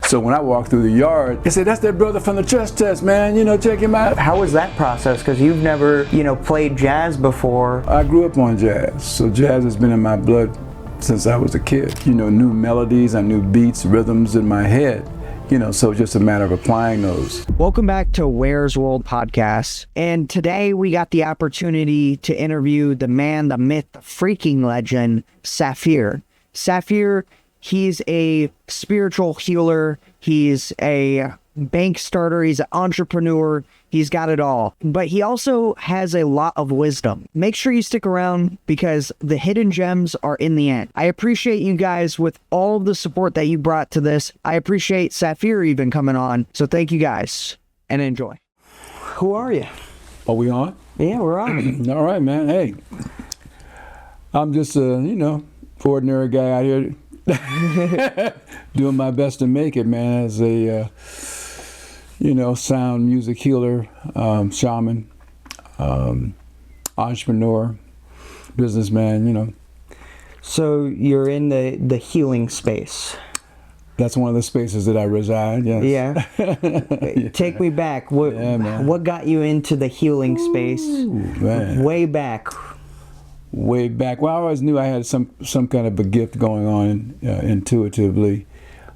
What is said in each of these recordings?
So when I walked through the yard, they said, "That's that brother from the Stress Test, man. You know, check him out." How was that process? Because you've never, played jazz before. I grew up on jazz, so jazz has been in my blood since I was a kid. New melodies, I knew beats, rhythms in my head. So just a matter of applying those. Welcome back to Ware's World Podcast. And today we got the opportunity to interview the man, the myth, the freaking legend, Saphir. Saphir, he's a spiritual healer. He's a bank starter. He's an entrepreneur. He's got it all. But he also has a lot of wisdom. Make sure you stick around because the hidden gems are in the end. I appreciate you guys with all of the support that you brought to this. I appreciate Saphir even coming on. So thank you guys and enjoy. Who are you? Are we on? Yeah, we're on. All right, man. Hey, I'm just a, ordinary guy out here doing my best to make it, man, as a sound music healer, shaman, entrepreneur, businessman, So you're in the healing space. That's one of the spaces that I reside, yes. Yeah. Yeah. Take me back. What got you into the healing space? Ooh, man. Way back. Well, I always knew I had some kind of a gift going on intuitively.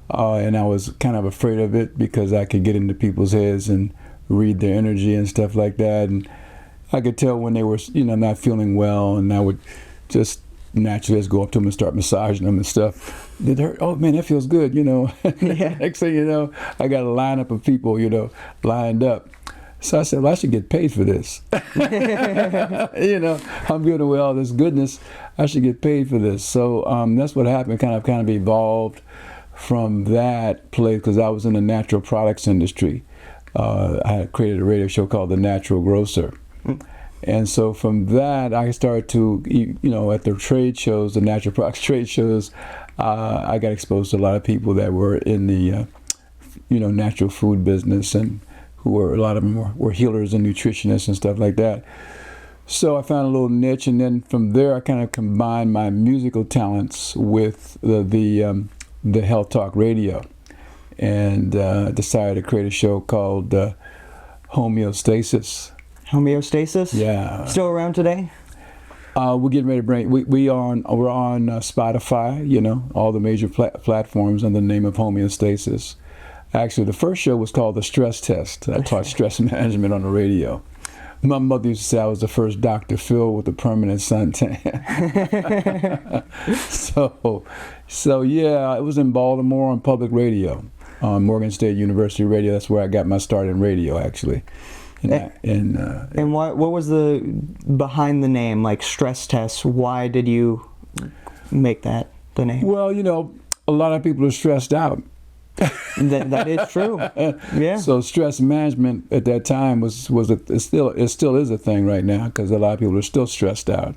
And I was kind of afraid of it because I could get into people's heads and read their energy and stuff like that. And I could tell when they were, not feeling well, and I would just naturally just go up to them and start massaging them and stuff. Did it hurt? Oh man, that feels good, Yeah. Next thing you know, I got a lineup of people, lined up. So I said, well, I should get paid for this. I'm giving away all this goodness. I should get paid for this. So that's what happened. Kind of evolved from that place because I was in the natural products industry. I had created a radio show called The Natural Grocer. And so from that, I started to, at the trade shows, the natural products trade shows, I got exposed to a lot of people that were in the, natural food business, and who were, a lot of them were healers and nutritionists and stuff like that. So I found a little niche, and then from there, I kind of combined my musical talents with the Health Talk Radio, and decided to create a show called Homeostasis. Homeostasis? Yeah. Still around today? We're getting ready to bring. We're on Spotify. All the major platforms under the name of Homeostasis. Actually, the first show was called The Stress Test. I taught stress management on the radio. My mother used to say I was the first Dr. Phil with a permanent suntan. So yeah, it was in Baltimore on public radio, on Morgan State University Radio. That's where I got my start in radio, actually. And what was the behind the name, like Stress Test? Why did you make that the name? Well, a lot of people are stressed out. That is true. Yeah. So stress management at that time it still is a thing right now, because a lot of people are still stressed out.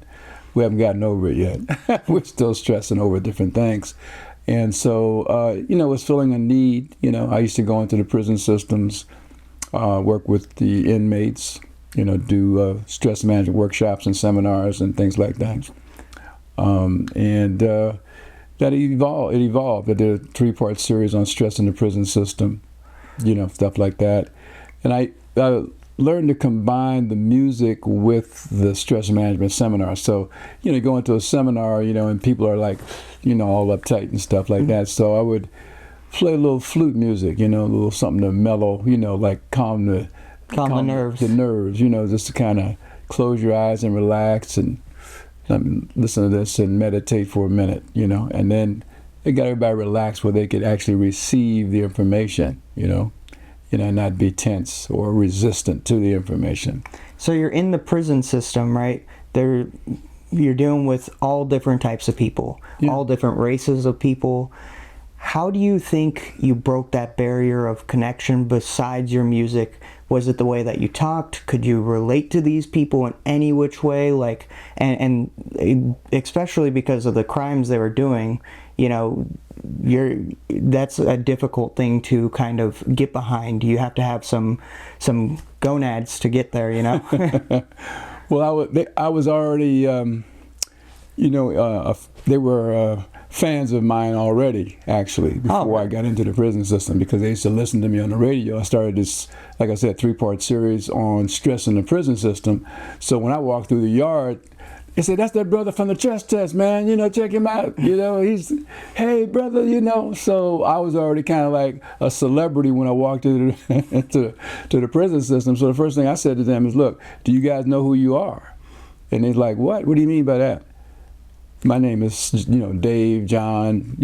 We haven't gotten over it yet. We're still stressing over different things. And so, it's filling a need. I used to go into the prison systems, work with the inmates, do stress management workshops and seminars and things like that. That evolved. It evolved. I did a 3-part series on stress in the prison system, stuff like that. And I learned to combine the music with the stress management seminar. So, you go into a seminar, and people are like, all uptight and stuff like that. So I would play a little flute music, a little something to mellow, like calm the nerves. The nerves, just to kind of close your eyes and relax and listen to this and meditate for a minute, and then it got everybody relaxed where they could actually receive the information, not be tense or resistant to the information. So you're in the prison system, right? You're dealing with all different types of people, all different races of people. How do you think you broke that barrier of connection besides your music? Was it the way that you talked? Could you relate to these people in any which way? And especially because of the crimes they were doing, that's a difficult thing to kind of get behind. You have to have some gonads to get there, Well, I was already, they were fans of mine already, actually, before I got into the prison system, because they used to listen to me on the radio. I started this, like I said, 3-part series on stress in the prison system. So when I walked through the yard, they said, "That's that brother from the chest test, man. Check him out. He's, hey, brother, So I was already kind of like a celebrity when I walked into to the prison system. So the first thing I said to them is, look, do you guys know who you are? And they're like, what? What do you mean by that? My name is, Dave, John,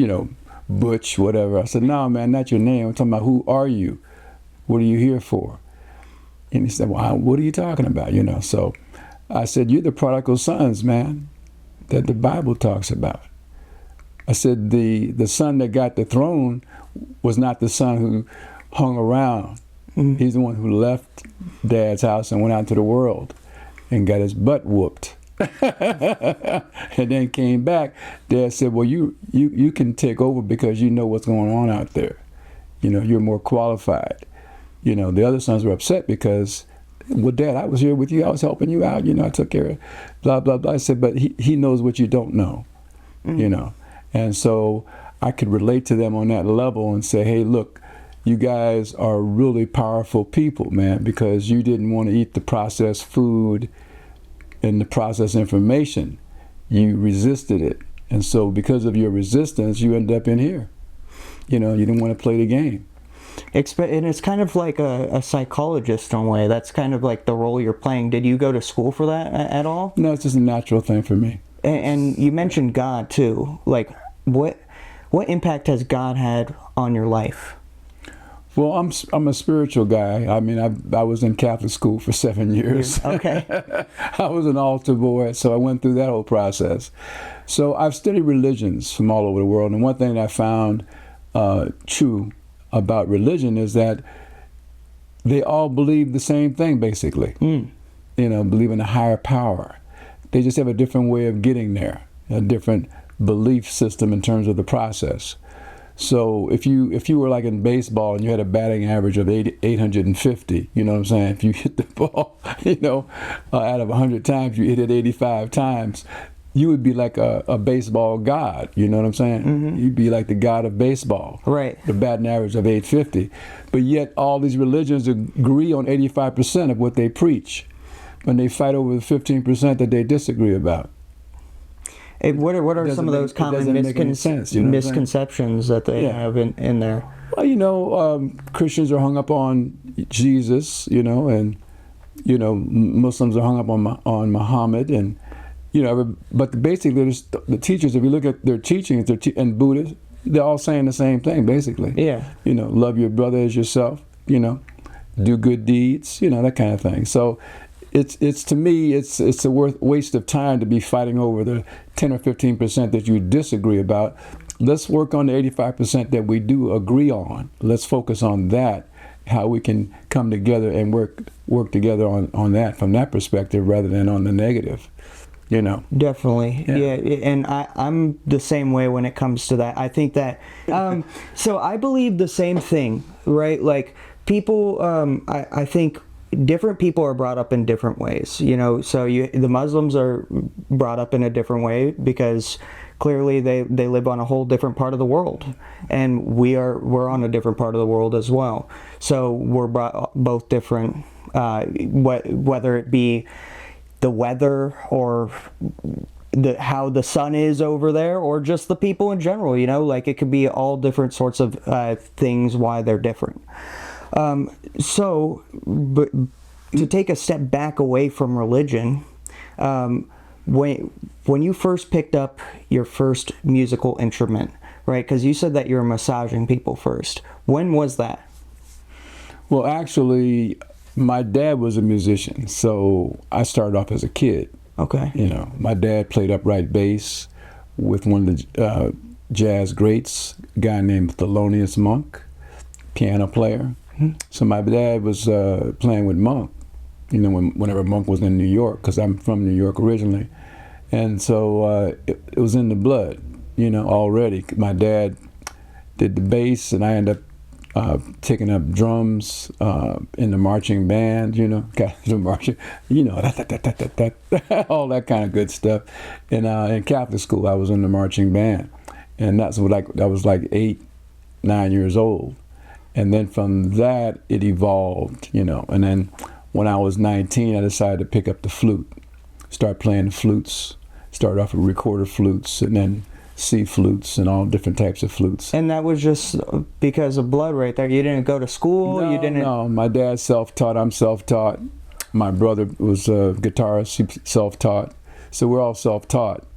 Butch, whatever. I said, no, man, not your name. I'm talking about who are you? What are you here for? And he said, well, what are you talking about? So I said, you're the prodigal sons, man, that the Bible talks about. I said, the son that got the throne was not the son who hung around. Mm-hmm. He's the one who left Dad's house and went out to the world and got his butt whooped. And then came back. Dad said, well, you can take over because you know what's going on out there. You're more qualified. The other sons were upset because, well, Dad, I was here with you. I was helping you out. I took care of blah, blah, blah. I said, but he knows what you don't know, And so I could relate to them on that level and say, hey, look, you guys are really powerful people, man, because you didn't want to eat the processed food and the processed information. You resisted it. And so because of your resistance, you ended up in here. You didn't want to play the game. And it's kind of like a psychologist in a way. That's kind of like the role you're playing. Did you go to school for that at all? No, it's just a natural thing for me. And you mentioned God too. Like, what impact has God had on your life? Well, I'm a spiritual guy. I mean, I was in Catholic school for 7 years. Okay. I was an altar boy, so I went through that whole process. So I've studied religions from all over the world, and one thing that I found true about religion is that they all believe the same thing, basically. Believe in a higher power. They just have a different way of getting there, a different belief system in terms of the process. So if you were like in baseball and you had a batting average of 850, you know what I'm saying? If you hit the ball, out of 100 times, you hit it 85 times, you would be like a baseball god, you know what I'm saying? Mm-hmm. You'd be like the god of baseball. Right. The batting average of 850. But yet all these religions agree on 85% of what they preach, and they fight over the 15% that they disagree about. What are some of those common misconceptions that they have in there? Well, Christians are hung up on Jesus, and Muslims are hung up on Muhammad, and but basically the teachers, if you look at their teachings, and Buddhists, they're all saying the same thing, basically. Yeah. Love your brother as yourself. Do good deeds. That kind of thing. So. It's to me, it's a waste of time to be fighting over the 10 or 15% that you disagree about. Let's work on the 85% that we do agree on. Let's focus on that, how we can come together and work together on that from that perspective rather than on the negative. Definitely. Yeah. And I'm the same way when it comes to that. I think that, so I believe the same thing, right? Like people, I think different people are brought up in different ways, so the Muslims are brought up in a different way because clearly they live on a whole different part of the world, and we're on a different part of the world as well. So we're both different, whether it be the weather or how the sun is over there, or just the people in general, like it could be all different sorts of things why they're different. But to take a step back away from religion, when you first picked up your first musical instrument, right? Because you said that you were massaging people first. When was that? Well, actually, my dad was a musician, so I started off as a kid. Okay. My dad played upright bass with one of the jazz greats, a guy named Thelonious Monk, piano player. So my dad was playing with Monk, whenever Monk was in New York, because I'm from New York originally. And so it was in the blood, already. My dad did the bass, and I ended up taking up drums in the marching band, got the marching, all that kind of good stuff. And in Catholic school, I was in the marching band. and that's what I was like 8, 9 years old, and then from that it evolved, you know. And then when I was 19, I decided to pick up the flute, start playing the flutes. Started off with recorder flutes, and then C flutes and all different types of flutes. And that was just because of blood right there. You didn't go to school? No, you didn't? No, my dad's self-taught, I'm self-taught. My brother was a guitarist, he self-taught. So we're all self-taught.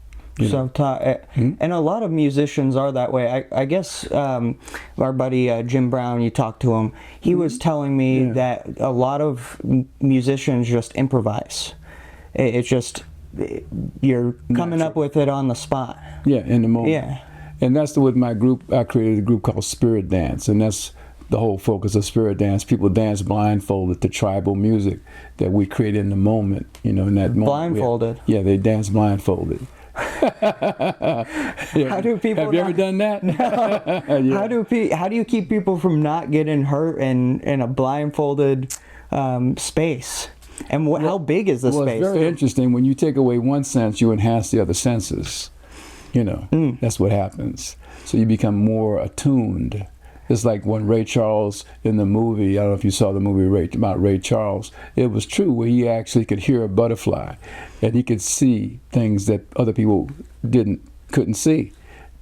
Self-taught. And a lot of musicians are that way. I guess our buddy Jim Brown, you talked to him, he was telling me that a lot of musicians just improvise. It's just, you're coming up with it on the spot. Yeah, in the moment. Yeah. And that's with my group. I created a group called Spirit Dance, and that's the whole focus of Spirit Dance. People dance blindfolded to tribal music that we create in the moment, you know, in that moment. Blindfolded? They dance blindfolded. How do people? Have you ever done that? No. Yeah. How do you keep people from not getting hurt in a blindfolded space? And how big is the space? It's very interesting. When you take away one sense, you enhance the other senses. You know, that's what happens. So you become more attuned. It's like when Ray Charles in the movie, I don't know if you saw the movie about Ray Charles, it was true where he actually could hear a butterfly and he could see things that other people couldn't see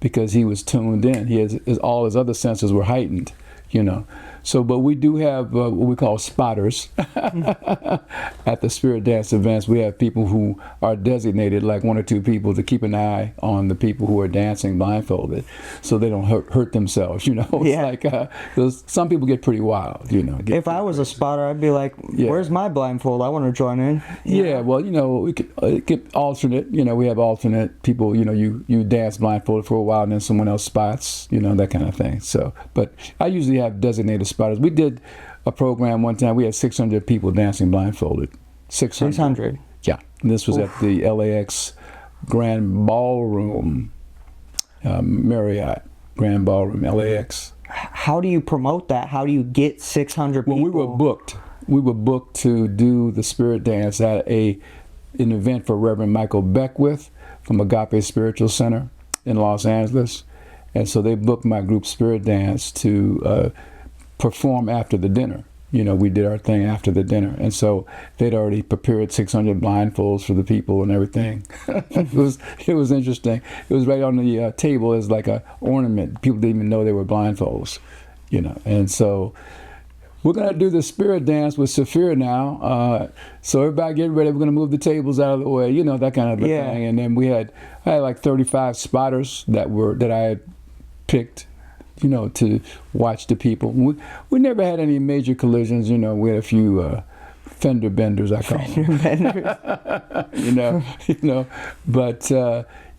because he was tuned in. All his other senses were heightened, you know. So, but we do have what we call spotters at the Spirit Dance events. We have people who are designated, like 1 or 2 people, to keep an eye on the people who are dancing blindfolded, so they don't hurt themselves. You know, it's like because some people get pretty wild. You know, if I was a spotter, I'd be like, "Where's my blindfold? I want to join in." Yeah, well, you know, we could alternate. You know, we have alternate people. You know, you dance blindfolded for a while, and then someone else spots. You know, that kind of thing. So, but I usually have designated spotters. We did a program one time. We had 600 people dancing blindfolded. 600. Yeah. And this was at the LAX Grand Ballroom, Marriott Grand Ballroom, LAX. How do you promote that? How do you get 600 people? Well, we were booked to do the Spirit Dance at an event for Reverend Michael Beckwith from Agape Spiritual Center in Los Angeles. And so they booked my group Spirit Dance to perform after the dinner. You know, we did our thing after the dinner. And so they'd already prepared 600 blindfolds for the people and everything. It was interesting. It was right on the table as like a ornament. People didn't even know they were blindfolds, you know. And so we're going to do the Spirit Dance with Saphir now. So everybody get ready. We're going to move the tables out of the way, you know, that kind of a thing. And then I had like 35 spotters that I had picked, you know, to watch the people. We never had any major collisions, you know. We had a few fender benders, I call them. you know. But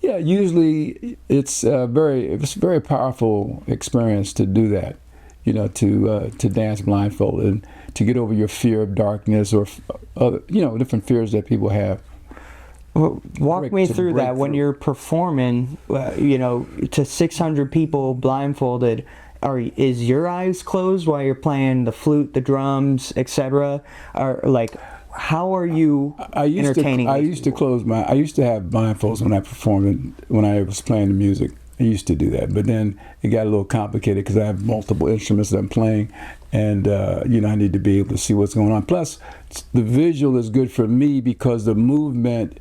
usually it's a very powerful experience to do that, you know, to dance blindfolded and to get over your fear of darkness or other, you know, different fears that people have. Well, walk me through that when you're performing, you know, to 600 people blindfolded. Is your eyes closed while you're playing the flute, the drums, etc.? Or like, how are you entertaining? I used to have blindfolds when I performed, when I was playing the music. I used to do that, but then it got a little complicated because I have multiple instruments that I'm playing, and you know, I need to be able to see what's going on. Plus, the visual is good for me because the movement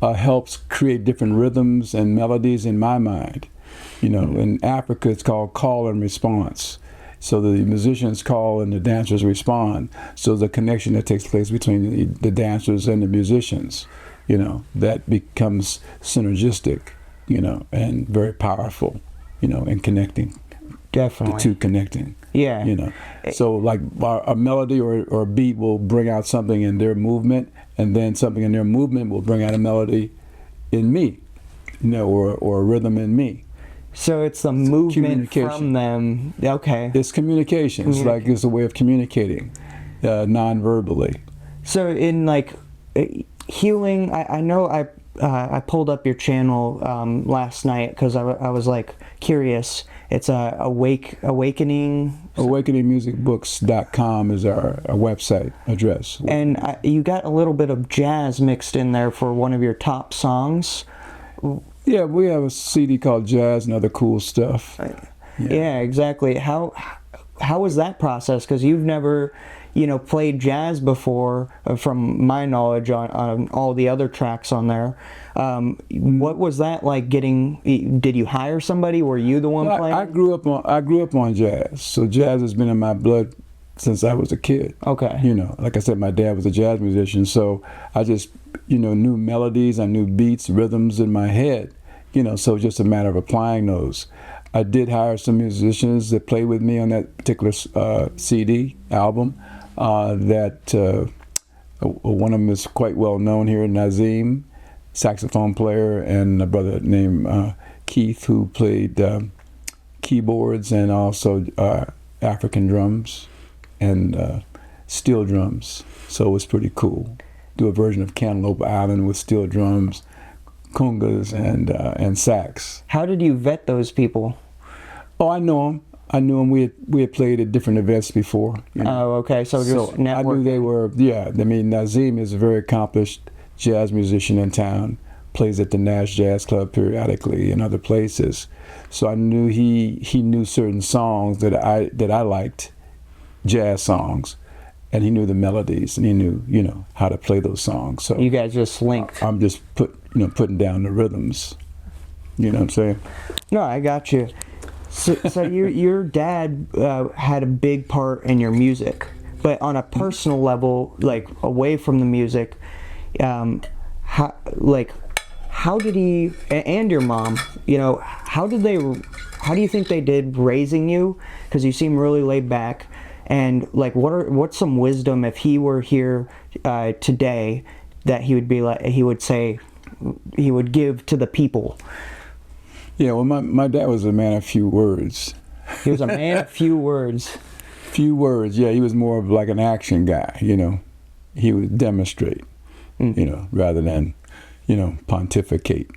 helps create different rhythms and melodies in my mind. You know, in Africa, it's called call and response. So the musicians call and the dancers respond. So the connection that takes place between the dancers and the musicians, you know, that becomes synergistic, you know, and very powerful, you know, in connecting. Definitely. The two connecting. Yeah. You know, so like a melody or a beat will bring out something in their movement, and then something in their movement will bring out a melody in me, you know, or a rhythm in me. So it's the movement from them. Okay. It's communication. It's like it's a way of communicating non-verbally. So in like healing, I know I pulled up your channel last night because I was like curious. It's awakening. AwakeningMusicBooks.com is our website address. And you got a little bit of jazz mixed in there for one of your top songs. Yeah, we have a CD called Jazz and Other Cool Stuff. Yeah, exactly. How was that process? Because you've never, played jazz before, from my knowledge on all the other tracks on there. What was that like getting? Did you hire somebody? Were you the one playing? I grew up on jazz, so jazz has been in my blood since I was a kid. Okay. Like I said, my dad was a jazz musician, so I just knew melodies, I knew beats, rhythms in my head. So it's just a matter of applying those. I did hire some musicians that played with me on that particular CD album. One of them is quite well known here, Nazim, saxophone player, and a brother named Keith, who played keyboards and also African drums and steel drums. So it was pretty cool. Do a version of Cantaloupe Island with steel drums, congas, and sax. How did you vet those people? Oh, I know them. We had played at different events before. Oh, okay. So just networking. I knew they were. Yeah, I mean, Nazim is a very accomplished jazz musician in town. Plays at the Nash Jazz Club periodically and other places. So I knew he knew certain songs that I liked, jazz songs, and he knew the melodies and he knew how to play those songs. So you guys just linked. I'm just putting down the rhythms. You know what I'm saying? No, I got you. So your dad had a big part in your music, but on a personal level, like away from the music, how did he and your mom, how do you think they did raising you? Because you seem really laid back, and like what's some wisdom if he were here today that he would give to the people? Yeah, well, my dad was a man of few words. He was a man of few words. Few words, yeah. He was more of like an action guy, He would demonstrate, rather than, pontificate.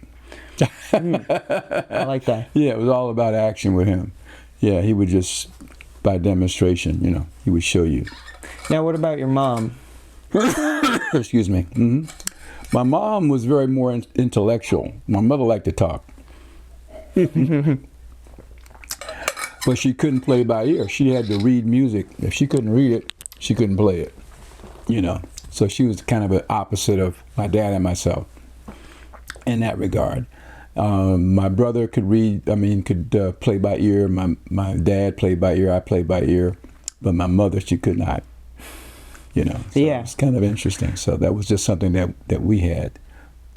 I like that. Yeah, it was all about action with him. Yeah, he would just, by demonstration, he would show you. Now, what about your mom? Excuse me. Mm-hmm. My mom was very more intellectual. My mother liked to talk. But she couldn't play by ear. She had to read music. If she couldn't read it, she couldn't play it. So she was kind of the opposite of my dad and myself in that regard. My brother could play by ear. My dad played by ear. I played by ear. But my mother, she could not. So yeah. It's kind of interesting. So that was just something that we had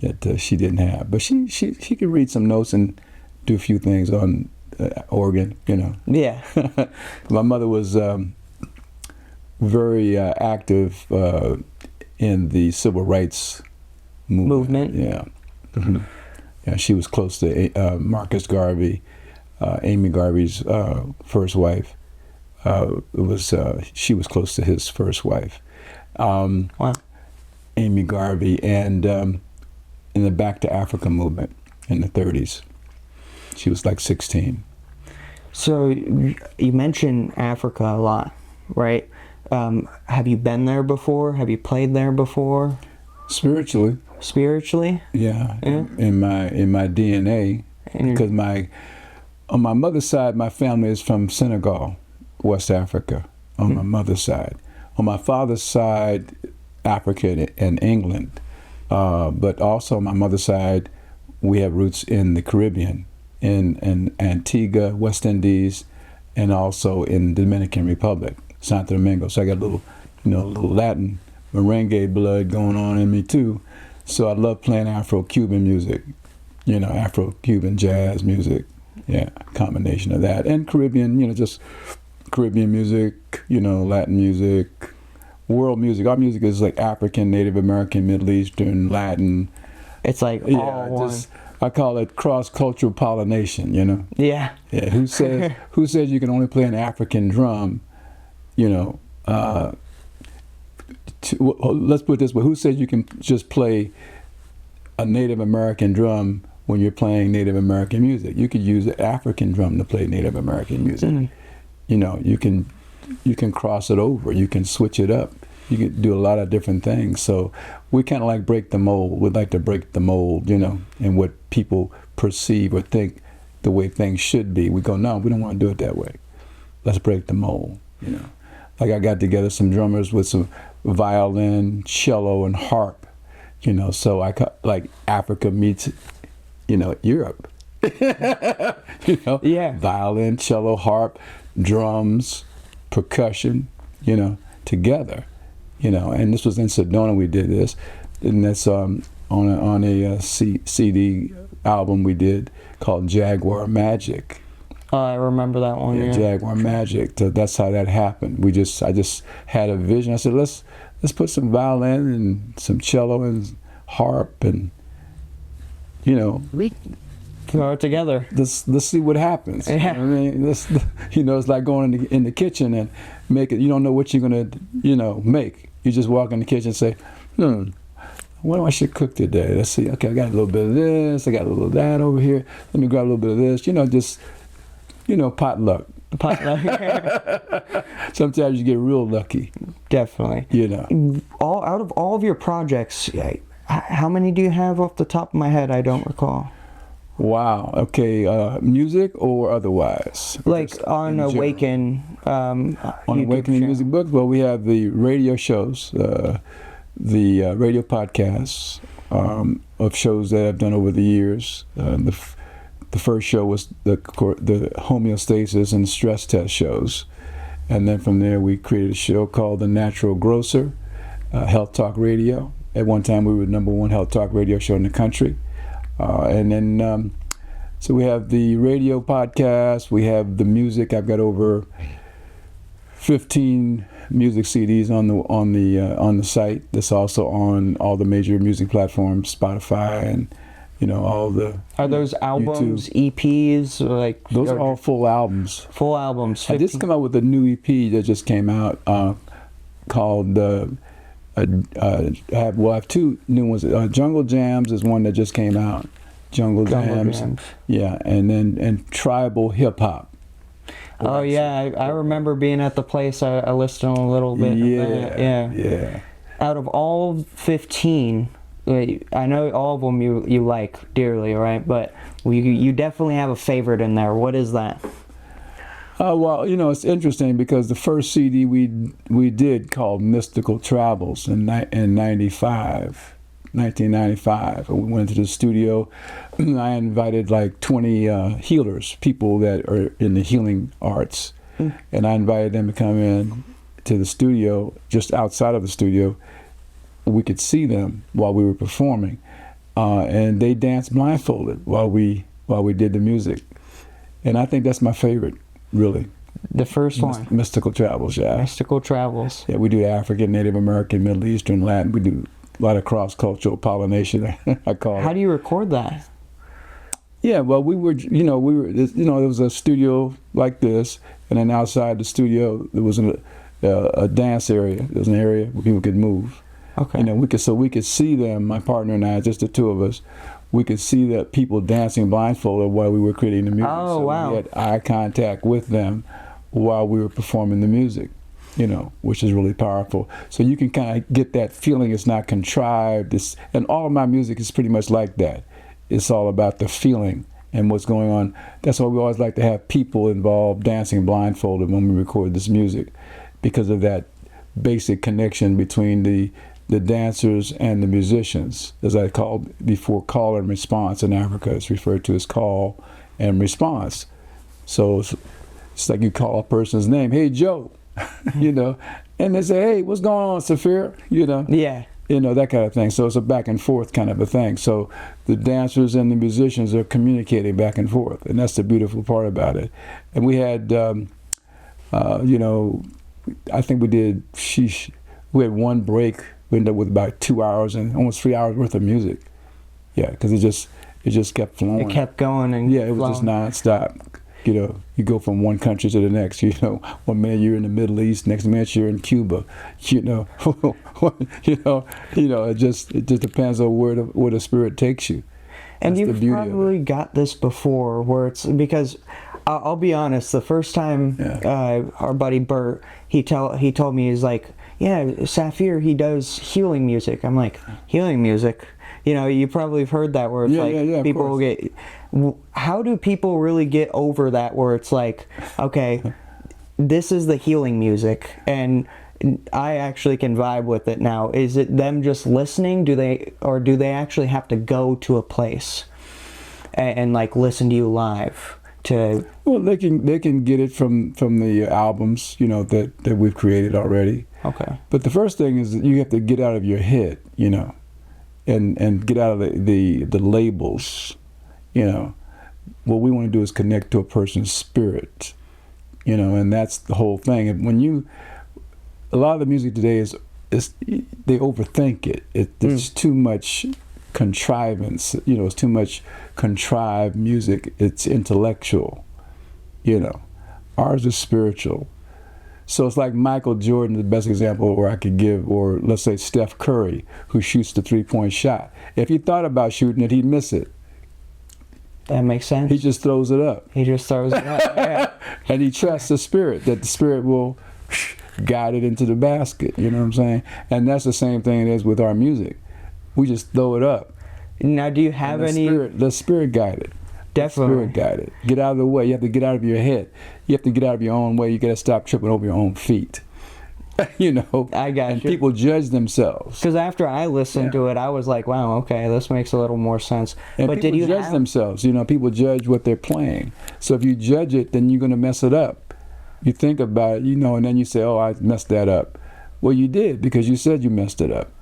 that she didn't have. But she could read some notes and do a few things on organ, Yeah. My mother was very active in the civil rights movement. Yeah. Mm-hmm. Yeah, she was close to Marcus Garvey, Amy Garvey's first wife. She was close to his first wife. Wow. Amy Garvey, and in the Back to Africa movement in the 30s. She was like 16. So you mentioned Africa a lot, right? Have you been there before? Have you played there before? Spiritually. Spiritually? Yeah. In my DNA, because on my mother's side, my family is from Senegal, West Africa. On my mother's side, on my father's side, Africa and England, but also on my mother's side, we have roots in the Caribbean. In Antigua, West Indies, and also in the Dominican Republic, Santo Domingo. So I got a little Latin merengue blood going on in me too. So I love playing Afro-Cuban music, Afro-Cuban jazz music. Yeah, combination of that. And Caribbean, just Caribbean music, Latin music, world music. Our music is like African, Native American, Middle Eastern, Latin. It's like all one. I call it cross-cultural pollination, Yeah. Yeah. Who says you can only play an African drum, let's put it this way. Who says you can just play a Native American drum when you're playing Native American music? You could use an African drum to play Native American music. Mm-hmm. You can cross it over. You can switch it up. You could do a lot of different things. So we kind of like break the mold. We'd like to break the mold, and what people perceive or think the way things should be. We go, no, we don't want to do it that way. Let's break the mold, Like I got together some drummers with some violin, cello, and harp, So like Africa meets, Europe. Yeah. Violin, cello, harp, drums, percussion, together, And this was in Sedona. We did this, and that's on a CD album we did called Jaguar Magic. I remember that one. Yeah. Jaguar Magic. So that's how that happened. I just had a vision. I said, let's put some violin and some cello and harp and throw it together. Let's see what happens. Yeah. I mean, it's like going in the kitchen and make it. You don't know what you're gonna make. You just walk in the kitchen and say, what do I should cook today? Let's see. Okay, I got a little bit of this. I got a little of that over here. Let me grab a little bit of this. Just potluck. Sometimes you get real lucky. Definitely. Out of all of your projects, how many do you have off the top of my head? I don't recall. Wow. Okay. Music or otherwise? Like on Awaken. On Awakening Music Books. Well, we have the radio shows, the radio podcasts of shows that I've done over the years. The first show was the homeostasis and stress test shows. And then from there, we created a show called The Natural Grocer, Health Talk Radio. At one time, we were the #1 health talk radio show in the country. And then, so we have the radio podcast, we have the music. I've got over 15 music CDs on the site. That's also on all the major music platforms, Spotify and all the. Are those albums, YouTube. EPs, Those are all full albums. Full albums. 15. I just come out with a new EP that just came out called. I have two new ones. Jungle Jams is one that just came out. Jungle Jams. Yeah, and Tribal Hip Hop. Oh yeah, I remember being at the place. I listened a little bit. Yeah. Out of all 15, I know all of them you like dearly, right? But you definitely have a favorite in there. What is that? Well, it's interesting because the first CD we did called Mystical Travels in 1995. We went to the studio. I invited like 20 healers, people that are in the healing arts, and I invited them to come in to the studio. Just outside of the studio, we could see them while we were performing, and they danced blindfolded while we did the music, and I think that's my favorite. Really? The first one? Mystical Travels, yeah. Mystical Travels. Yeah, we do African, Native American, Middle Eastern, Latin. We do a lot of cross-cultural pollination, I call it. How do you record that? Yeah, well, there was a studio like this, and then outside the studio, there was a dance area. There was an area where people could move. Okay. We could see them, my partner and I, just the two of us. We could see that people dancing blindfolded while we were creating the music. Oh, wow. We had eye contact with them while we were performing the music, which is really powerful. So you can kind of get that feeling it's not contrived. And all of my music is pretty much like that. It's all about the feeling and what's going on. That's why we always like to have people involved dancing blindfolded when we record this music, because of that basic connection between the dancers and the musicians, as I called before, call and response in Africa. It's referred to as call and response. So it's like you call a person's name, hey Joe, and they say, hey, what's going on, Saphir? Yeah. That kind of thing. So it's a back and forth kind of a thing. So the dancers and the musicians are communicating back and forth, and that's the beautiful part about it. And we had, I think we had one break. We ended up with about 2 hours and almost 3 hours worth of music. Yeah, because it just kept flowing. It kept going and it was just nonstop. You go from one country to the next. 1 minute you're in the Middle East, next minute you're in Cuba. It just depends on where the spirit takes you. And That's you've probably got this before, where it's because I'll be honest. The first time our buddy Bert, he told me, he's like, yeah, Saphir, he does healing music. I'm like, healing music? You know, you probably have heard that where it's people will get. How do people really get over that? Where it's like, okay, this is the healing music, and I actually can vibe with it now. Is it them just listening? Do they actually have to go to a place and like listen to you live? Well, they can get it from the albums, you know, that we've created already. Okay. But the first thing is that you have to get out of your head, you know, and get out of the labels, you know. What we want to do is connect to a person's spirit, you know, and that's the whole thing. And when a lot of the music today is they overthink it. There's too much contrivance, you know, it's too much contrived music. It's intellectual, you know. Ours is spiritual. So it's like Michael Jordan, the best example where I could give, or let's say Steph Curry, who shoots the 3-point shot. If he thought about shooting it, he'd miss it. That makes sense. He just throws it up. He just throws it up, yeah. And he trusts the spirit, that the spirit will guide it into the basket, you know what I'm saying? And that's the same thing it is with our music. We just throw it up. Now, do you have any... The spirit guided. Definitely. Spirit guided. Get out of the way. You have to get out of your head. You have to get out of your own way. You got to stop tripping over your own feet. You know? I got you. And people judge themselves. Because after I listened to it, I was like, wow, okay, this makes a little more sense. And but people did you judge themselves. You know, people judge what they're playing. So if you judge it, then you're going to mess it up. You think about it, you know, and then you say, oh, I messed that up. Well, you did, because you said you messed it up.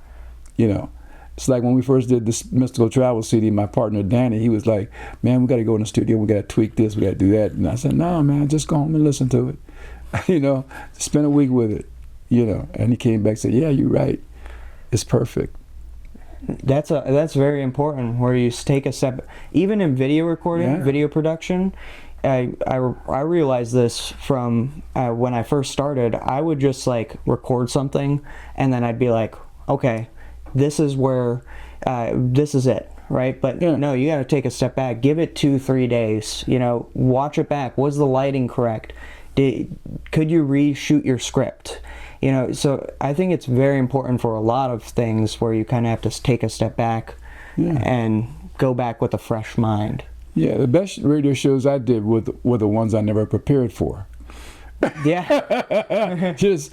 You know? It's like when we first did this Mystical Travel CD, my partner Danny, he was like, man, we got to go in the studio, we got to tweak this, we got to do that. And I said, no, man, just go home and listen to it. You know, spend a week with it, you know. And he came back and said, yeah, you're right. It's perfect. That's very important, where you take a step, even in video recording, video production. I realized this from when I first started. I would just like record something, and then I'd be like, okay, this is where, this is it, right? But no, you got to take a step back. Give it 2-3 days. You know, watch it back. Was the lighting correct? Could you reshoot your script? You know, so I think it's very important for a lot of things where you kind of have to take a step back and go back with a fresh mind. Yeah, the best radio shows I did were the ones I never prepared for. Yeah. Just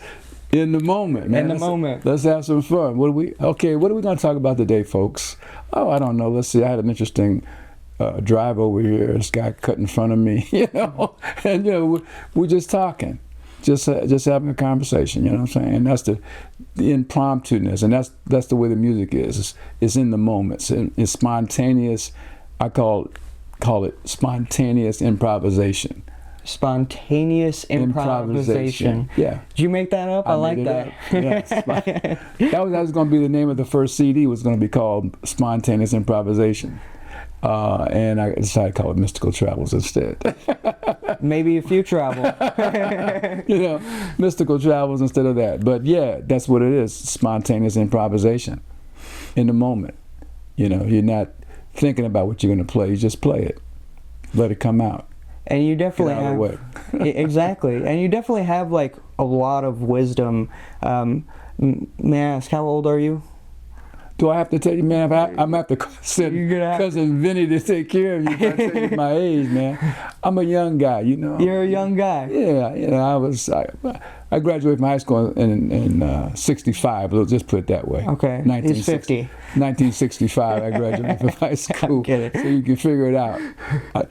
in the moment, man. In the moment. Let's have some fun. What are we going to talk about today, folks? Oh, I don't know. Let's see. I had an interesting drive over here. This guy cut in front of me, you know. And, you know, we're just talking. Just having a conversation, you know what I'm saying? And that's the impromptu-ness, and that's the way the music is. It's in the moments. It's spontaneous. I call it spontaneous improvisation. Spontaneous improvisation. Yeah. Did you make that up? I like that. That was going to be the name of the first CD. Was going to be called Spontaneous Improvisation. And I decided to call it Mystical Travels instead. Maybe a few travel. You know, Mystical Travels instead of that. But yeah, that's what it is. Spontaneous improvisation in the moment. You know, you're not thinking about what you're going to play. You just play it. Let it come out. And you definitely Get out of the way. Exactly. And you definitely have like a lot of wisdom. May I ask, how old are you? Do I have to tell you, man? I'm going to have to send Cousin Vinny to take care of you if I tell you my age, man. I'm a young guy, you know. You're a young guy. Yeah, you know, I graduated from high school in 65. Let's just put it that way. Okay. He's 50. 1965, I graduated from high school. So you can figure it out.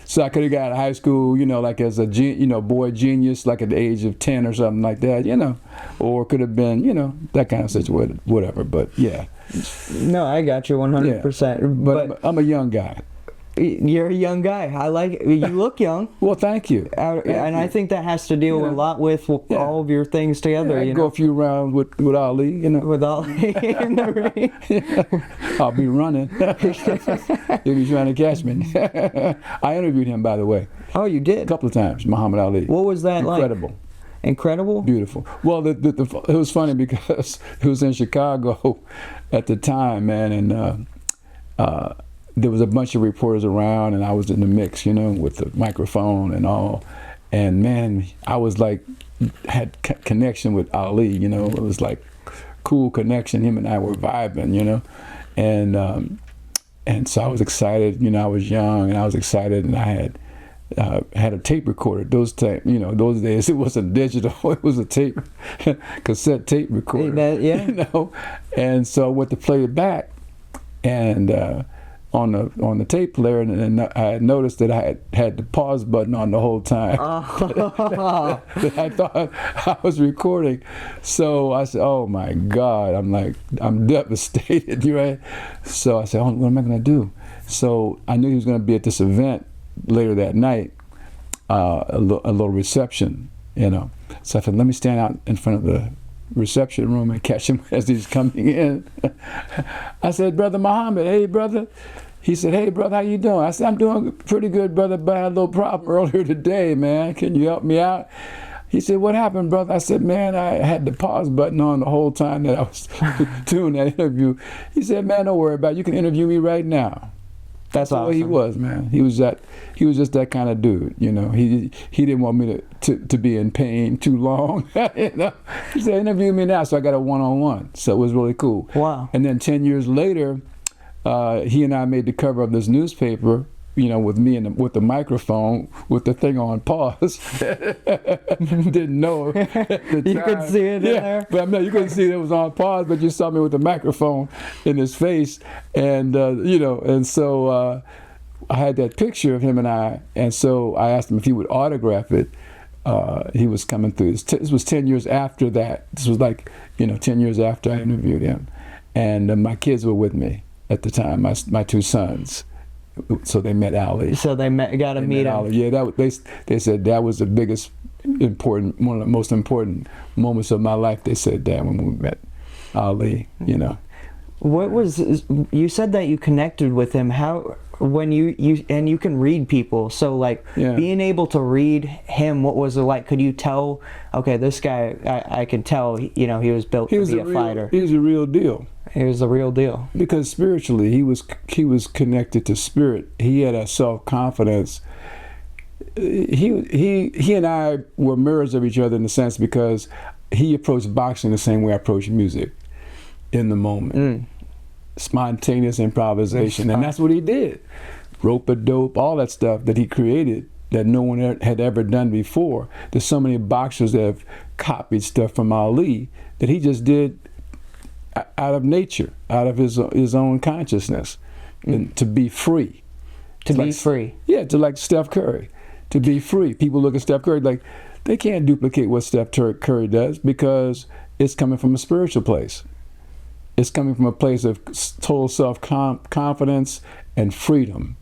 So I could have got out of high school, you know, like as a boy genius, like at the age of 10 or something like that, you know, or could have been, you know, that kind of situation, whatever. But yeah. No, I got you 100%. Yeah, but I'm a young guy. You're a young guy. I like it. You look young. Well, thank you. And I think that has to deal a lot with all of your things together. I go a few rounds with Ali, you know. With Ali in the ring. I'll be running. If he's trying to catch me. I interviewed him, by the way. Oh, you did? A couple of times, Muhammad Ali. What was that like? Incredible. Incredible? Beautiful. Well, it was funny because it was in Chicago at the time, man, and there was a bunch of reporters around, and I was in the mix, with the microphone and all. And man, I was like, had connection with Ali, it was like cool connection. Him and I were vibing, and so I was excited. I was young and I was excited, and I had a tape recorder. Those days it wasn't digital; it was a tape, cassette tape recorder. Yeah. And so I went to play it back, and on the tape player, and I had noticed that I had the pause button on the whole time. That I thought I was recording. So I said, "Oh my God!" I'm devastated, right? So I said, "Oh, what am I going to do?" So I knew he was going to be at this event later that night, a little reception, So I said, let me stand out in front of the reception room and catch him as he's coming in. I said, "Brother Muhammad, hey brother." He said, "Hey brother, how you doing?" I said, "I'm doing pretty good, brother, but I had a little problem earlier today, man. Can you help me out?" He said, "What happened, brother?" I said, "Man, I had the pause button on the whole time that I was doing that interview." He said, "Man, don't worry about it. You can interview me right now." That's awesome. He was, man. He was just that kind of dude, He didn't want me to be in pain too long. He said, "Interview me now." So I got a one-on-one. So it was really cool. Wow. And then 10 years later, he and I made the cover of this newspaper, with me and with the microphone, with the thing on pause. Didn't know. You could see it in there. But you couldn't see it was on pause, but you saw me with the microphone in his face, and and so I had that picture of him and I, and so I asked him if he would autograph it. He was coming through. This was 10 years after that. This was 10 years after I interviewed him, and my kids were with me at the time. My two sons. So they met Ali. So got to meet him. Ali. Yeah, they said that was the biggest one of the most important moments of my life. They said that when we met Ali. What was you said that you connected with him? How when you and you can read people? So being able to read him, what was it like? Could you tell? Okay, this guy, I could tell. He was built to be a fighter. He was a real deal. He was the real deal. Because spiritually, he was connected to spirit. He had a self-confidence. He and I were mirrors of each other in the sense because he approached boxing the same way I approach music, in the moment. Spontaneous improvisation, and that's what he did. Rope-a-dope, all that stuff that he created that no one had ever done before. There's so many boxers that have copied stuff from Ali that he just did out of nature, out of his own consciousness, and to be free. Yeah, to like Steph Curry, to be free. People look at Steph Curry like they can't duplicate what Steph Curry does because it's coming from a spiritual place. It's coming from a place of total self-confidence and freedom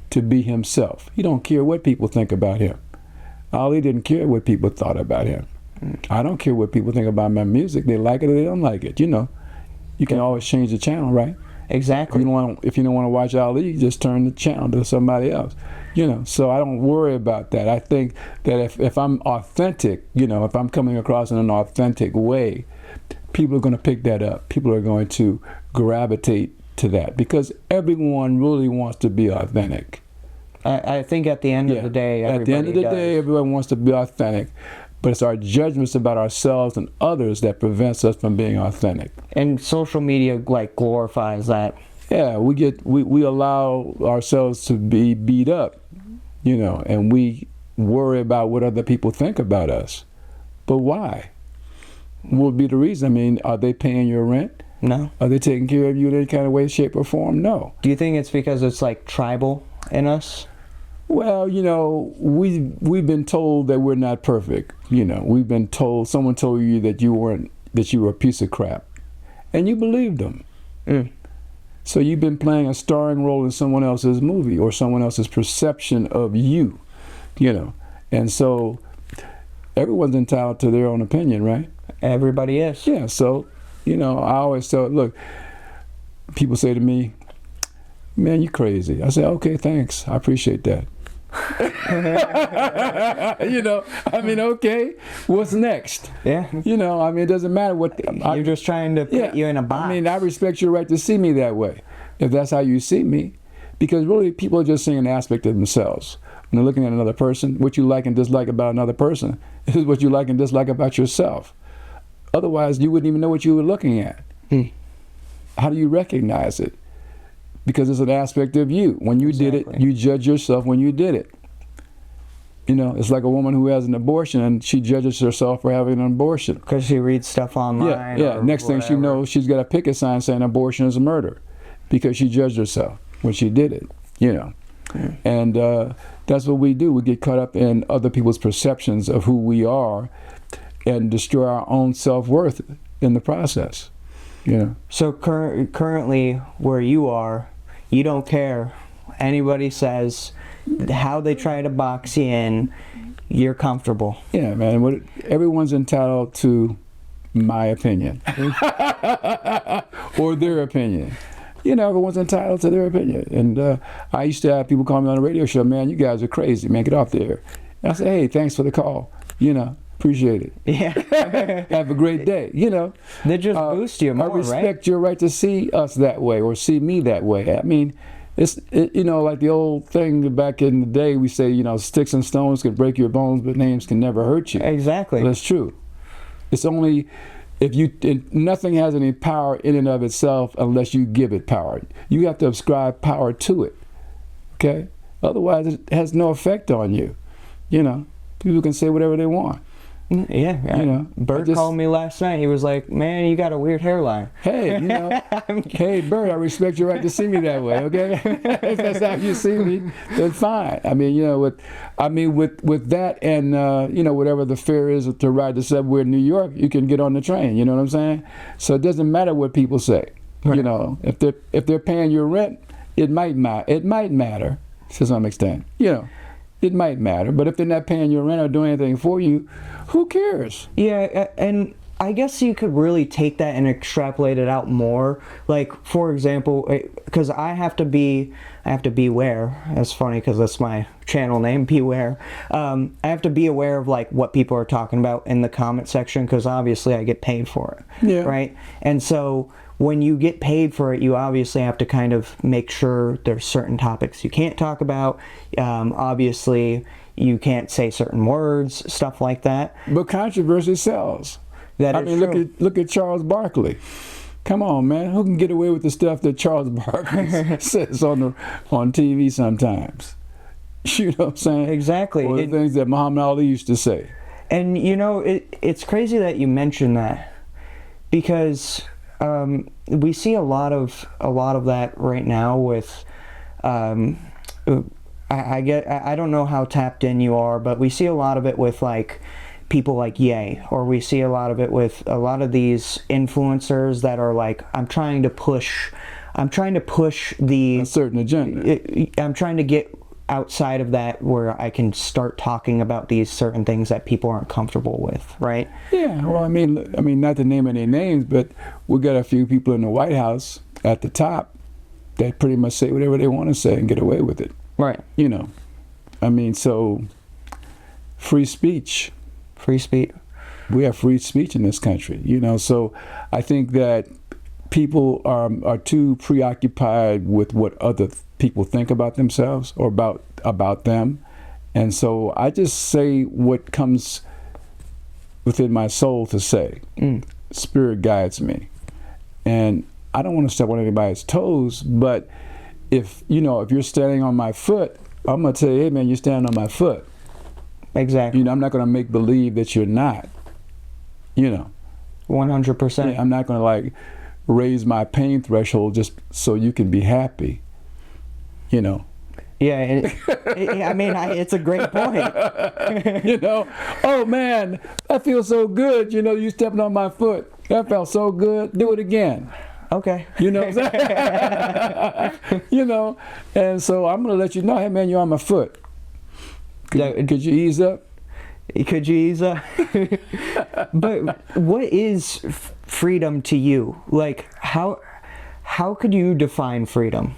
to be himself. He don't care what people think about him. Ali didn't care what people thought about him. I don't care what people think about my music. They like it or they don't like it, You can always change the channel, right? Exactly. If you don't want to watch Ali, you just turn the channel to somebody else. So I don't worry about that. I think that if I'm authentic, if I'm coming across in an authentic way, people are going to pick that up. People are going to gravitate to that because everyone really wants to be authentic. I think at the end of the day, everyone wants to be authentic. But it's our judgments about ourselves and others that prevents us from being authentic. And social media glorifies that. Yeah, we allow ourselves to be beat up, and we worry about what other people think about us. But why? What would be the reason? I mean, are they paying your rent? No. Are they taking care of you in any kind of way, shape, or form? No. Do you think it's because it's tribal in us? Well, we've been told that we're not perfect. We've been told, someone told you that you were a piece of crap, and you believed them. So you've been playing a starring role in someone else's movie or someone else's perception of you, and so everyone's entitled to their own opinion, right? Everybody is. Yeah. So, I always tell, look, people say to me, "Man, you crazy." I say, "Okay, thanks. I appreciate that." Okay, what's next? Yeah. It doesn't matter what. You're just trying to put you in a box. I respect your right to see me that way. If that's how you see me, Because really, people are just seeing an aspect of themselves. When they're looking at another person, what you like and dislike about another person is what you like and dislike about yourself. Otherwise, you wouldn't even know what you were looking at. How do you recognize it? Because it's an aspect of you. When you did it, you judge yourself when you did it. You know, it's like a woman who has an abortion and she judges herself for having an abortion. Because she reads stuff online. Yeah. Next thing she knows, she's got a picket sign saying abortion is a murder because she judged herself when she did it, you know. And that's what we do. We get caught up in other people's perceptions of who we are and destroy our own self-worth in the process, you know. So currently where you are, you don't care. Anybody says how they try to box you in, you're comfortable. Yeah, man. Everyone's entitled to my opinion or their opinion. You know, everyone's entitled to their opinion. And I used to have people call me on the radio show, man, you guys are crazy, man, get off there. And I say, hey, thanks for the call. You know, appreciate it. Yeah. Have a great day. You know, they just boost you more, right? I respect your right to see us that way or see me that way. I mean, you know, like the old thing back in the day, we say, you know, sticks and stones can break your bones, but names can never hurt you. Exactly. That's true. It's only nothing has any power in and of itself unless you give it power. You have to ascribe power to it. Okay? Otherwise, it has no effect on you. You know, people can say whatever they want. Yeah, you know, Bert called me last night. He was like, man, you got a weird hairline. Hey, you know, hey, Bert, I respect your right to see me that way, okay? If that's how you see me, then fine. I mean, you know, with that and, you know, whatever the fare is to ride the subway in New York, you can get on the train, you know what I'm saying? So it doesn't matter what people say. Right. You know, if they're paying your rent, it might matter to some extent, you know. It might matter, but if they're not paying your rent or doing anything for you, who cares? Yeah, and I guess you could really take that and extrapolate it out more. Like, for example, because I have to be Ware. That's funny because that's my channel name, BWARE. I have to be aware of like what people are talking about in the comment section because obviously I get paid for it. Yeah. Right. And so when you get paid for it, you obviously have to kind of make sure there's certain topics you can't talk about. Obviously, you can't say certain words, stuff like that. But controversy sells. That is true. Look at Charles Barkley. Come on, man. Who can get away with the stuff that Charles Barkley says on TV sometimes? You know what I'm saying? Exactly. Or the things that Muhammad Ali used to say. And you know, it's crazy that you mentioned that because we see a lot of that right now with I don't know how tapped in you are, but we see a lot of it with like people like Ye, or we see a lot of it with a lot of these influencers that are like, I'm trying to push a certain agenda. I'm trying to get outside of that where I can start talking about these certain things that people aren't comfortable with, right? Yeah, well, I mean, not to name any names, but we got a few people in the White House at the top that pretty much say whatever they want to say and get away with it. Right. You know, I mean, so free speech. Free speech. We have free speech in this country, you know, so I think that people are too preoccupied with what other people think about themselves or about them. And so I just say what comes within my soul to say. Spirit guides me. And I don't want to step on anybody's toes, but if you're standing on my foot, I'm going to tell you, hey man, you're standing on my foot. Exactly. You know, I'm not going to make believe that you're not, you know. 100%. I'm not going to like raise my pain threshold just so you can be happy, you know. Yeah, I mean, it's a great point. You know, oh man, that feels so good. You know, you stepping on my foot. That felt so good. Do it again. Okay. You know what I'm saying? You know, and so I'm going to let you know, hey man, you're on my foot. Could you ease up? Could you ease up? But what is freedom to you? Like, how could you define freedom?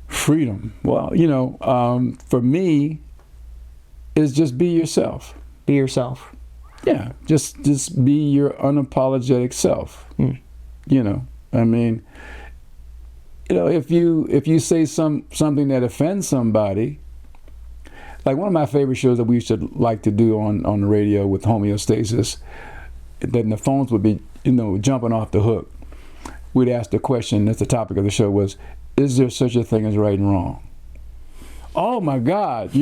Freedom. Well, you know, for me, is just be yourself. Be yourself. Yeah, just be your unapologetic self. You know, I mean, if you say something that offends somebody, like one of my favorite shows that we used to like to do on the radio with homeostasis, then the phones would be, jumping off the hook. We'd ask the question, that's the topic of the show, was, is there such a thing as right and wrong? Oh my God,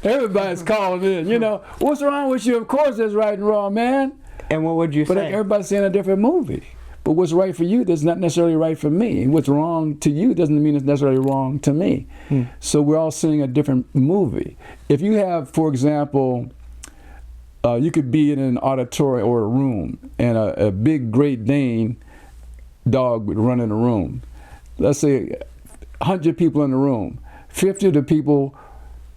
everybody's calling in, what's wrong with you? Of course there's right and wrong, man. And what would you say? But everybody's seeing a different movie. But what's right for you is not necessarily right for me. What's wrong to you doesn't mean it's necessarily wrong to me. So we're all seeing a different movie. If you have, for example, you could be in an auditorium or a room, and a big Great Dane dog would run in the room. Let's say 100 people in the room. 50 of the people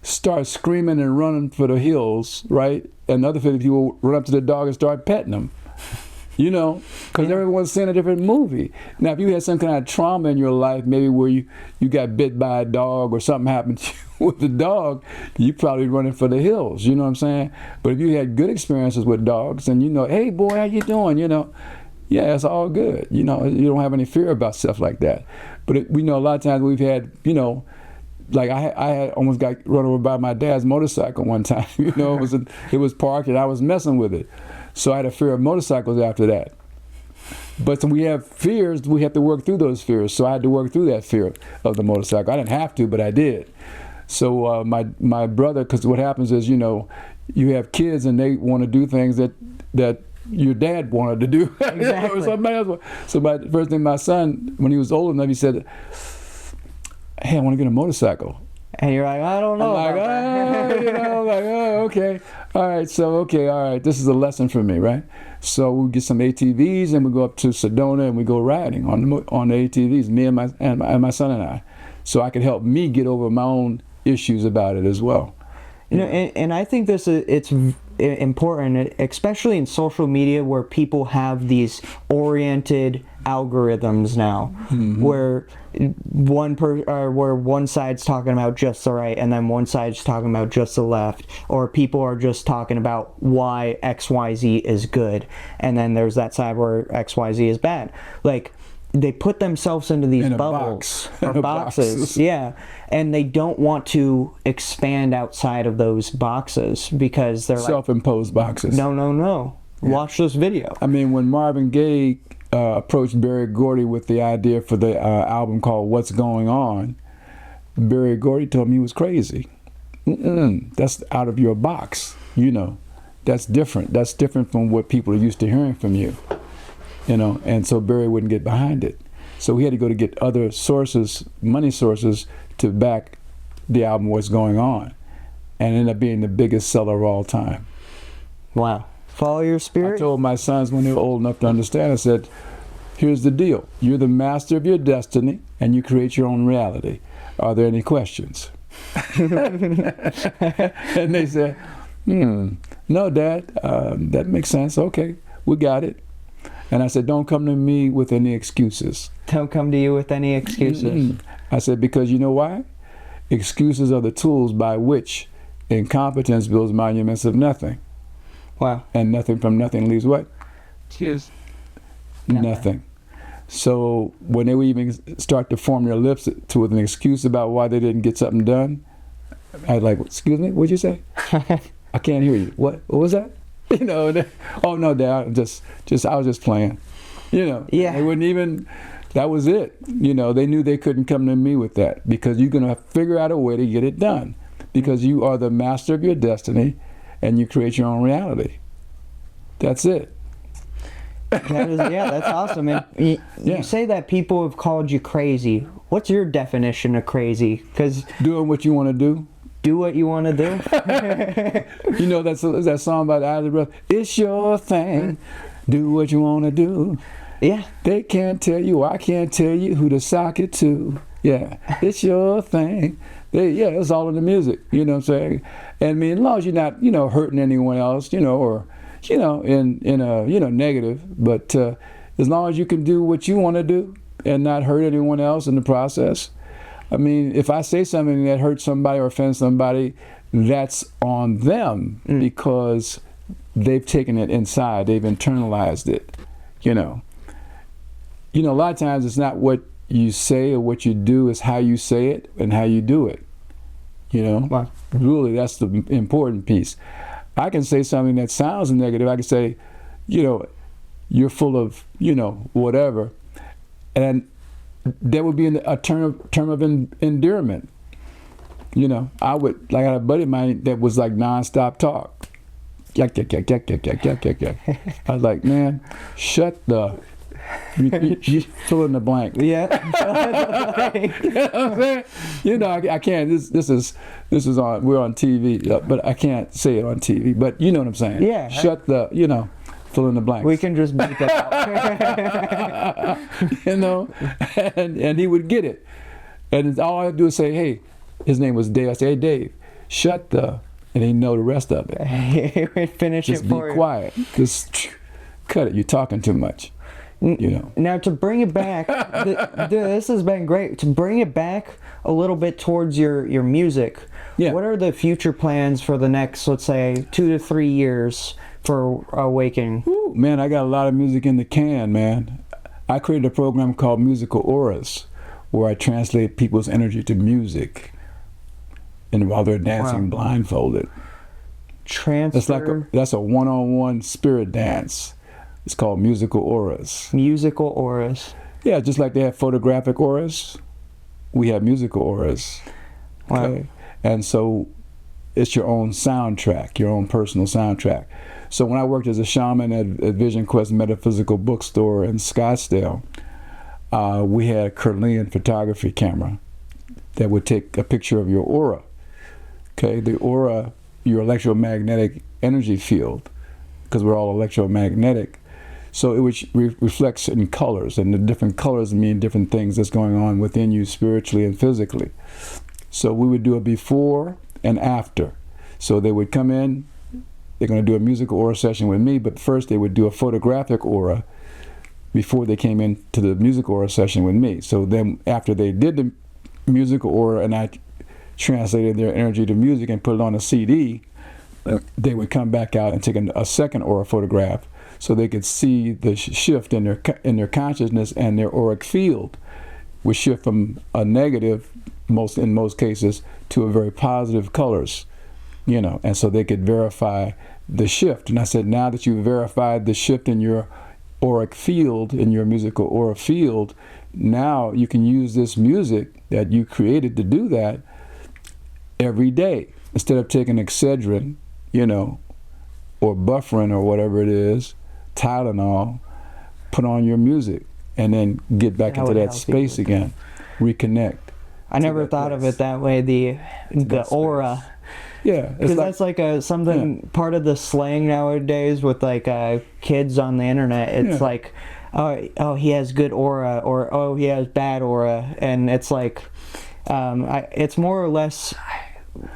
start screaming and running for the hills, right? And another 50 people run up to the dog and start petting them. Because everyone's seeing a different movie. Now, if you had some kind of trauma in your life, maybe where you got bit by a dog or something happened to you with the dog, you probably running for the hills, you know what I'm saying? But if you had good experiences with dogs and hey boy, how you doing, yeah, it's all good. You don't have any fear about stuff like that. But we know a lot of times we've had, like I had almost got run over by my dad's motorcycle one time. It was parked and I was messing with it. So I had a fear of motorcycles after that. But we have fears, we have to work through those fears. So I had to work through that fear of the motorcycle. I didn't have to, but I did. So my brother, because what happens is, you have kids and they want to do things that your dad wanted to do. Exactly. Or somebody else. So first thing, my son, when he was old enough, he said, hey, I want to get a motorcycle. And you're like, I don't know. I'm like, okay. All right, this is a lesson for me, right? So we get some ATVs and we go up to Sedona and we go riding on the ATVs, me and my son and I. So I could help me get over my own issues about it as well. And I think it's important, especially in social media where people have these oriented algorithms now, where one side's talking about just the right and then one side's talking about just the left, or people are just talking about why XYZ is good and then there's that side where XYZ is bad. Like, they put themselves into these bubbles or boxes, yeah, and they don't want to expand outside of those boxes because they're self-imposed boxes. No. Yeah. Watch this video. I mean, when Marvin Gaye approached Berry Gordy with the idea for the album called What's Going On, Berry Gordy told me he was crazy. That's out of your box, That's different. That's different from what people are used to hearing from you. And so Berry wouldn't get behind it. So we had to go to get other sources, money sources, to back the album What's Going On, and ended up being the biggest seller of all time. Wow. Follow your spirit? I told my sons when they were old enough to understand, I said, here's the deal. You're the master of your destiny, and you create your own reality. Are there any questions? And they said, no, Dad, that makes sense. Okay, we got it. And I said, don't come to me with any excuses. Don't come to you with any excuses. I said, because you know why? Excuses are the tools by which incompetence builds monuments of nothing. Wow. And nothing from nothing leaves what? Cheers. Nothing. So when they would even start to form their lips with an excuse about why they didn't get something done, I'd like, excuse me, what'd you say? I can't hear you. What was that? Oh no, Dad, I was just playing. Yeah. They wouldn't even, that was it. They knew they couldn't come to me with that because you're going to figure out a way to get it done because you are the master of your destiny and you create your own reality. That's it. That's awesome. And you say that people have called you crazy. What's your definition of crazy? Because doing what you want to do. Do what you want to do. That's that song by the Isley Brothers. It's your thing. Do what you want to do. Yeah. They can't tell you, I can't tell you who to sock it to. Yeah. It's your thing. It's all in the music. You know what I'm saying? And I mean, as long as you're not, hurting anyone else, or, in a, negative. But as long as you can do what you want to do and not hurt anyone else in the process. I mean, if I say something that hurts somebody or offends somebody, that's on them because they've taken it inside. They've internalized it, A lot of times it's not what you say or what you do is how you say it and how you do it. You know, Wow. really, that's the important piece. I can say something that sounds negative. I can say, you know, you're full of, you know, whatever, and that would be a term of endearment. You know, I had a buddy of mine that was like nonstop talk. Yak, yak, yak, yak, yak, yak, yak, yak, yak. I was like, man, shut the. You fill in the blank. Yeah. You know what I'm saying? You know, I can't. This is on. We're on TV, but I can't say it on TV. But you know what I'm saying? Yeah. Shut the. You know, fill in the blanks. We can just beat that out. You know, and he would get it, and all I would do is say, hey, his name was Dave. I say, hey, Dave, shut the, and he know the rest of it. He would finish Just it be for you. quiet. Just cut it. You're talking too much. You know. Now to bring it back, this has been great. To bring it back a little bit towards your music, Yeah. what are the future plans for the next, let's say, 2 to 3 years for Awakening? Ooh, man, I got a lot of music in the can, man. I created a program called Musical Auras, where I translate people's energy to music, and while they're dancing blindfolded. Transfer That's a one-on-one spirit dance. It's called Musical Auras. musical auras. Yeah, just like they have photographic auras, we have musical auras. Wow. Okay? And so it's your own soundtrack, your own personal soundtrack. So when I worked as a shaman at Vision Quest Metaphysical Bookstore in Scottsdale, we had a Kirlian photography camera that would take a picture of your aura. Okay, the aura, your electromagnetic energy field, because we're all electromagnetic. So it which reflects in colors, and the different colors mean different things that's going on within you spiritually and physically. So we would do a before and after. So they would come in, they're going to do a musical aura session with me, but first they would do a photographic aura before they came into the musical aura session with me. So then after they did the musical aura and I translated their energy to music and put it on a CD, they would come back out and take a second aura photograph so they could see the shift in their consciousness, and their auric field would shift from a negative, in most cases, to a very positive colors, you know, and so they could verify the shift. And I said, now that you've verified the shift in your auric field, in your musical aura field, now you can use this music that you created to do that every day. Instead of taking Excedrin, you know, or Bufferin or whatever it is, Tylenol, put on your music and then get back into that space again, reconnect. I never thought of it that way, the aura. Yeah, Because that's like something, part of the slang nowadays with like kids on the internet. It's like, oh, he has good aura, or oh, he has bad aura. And it's like, it's more or less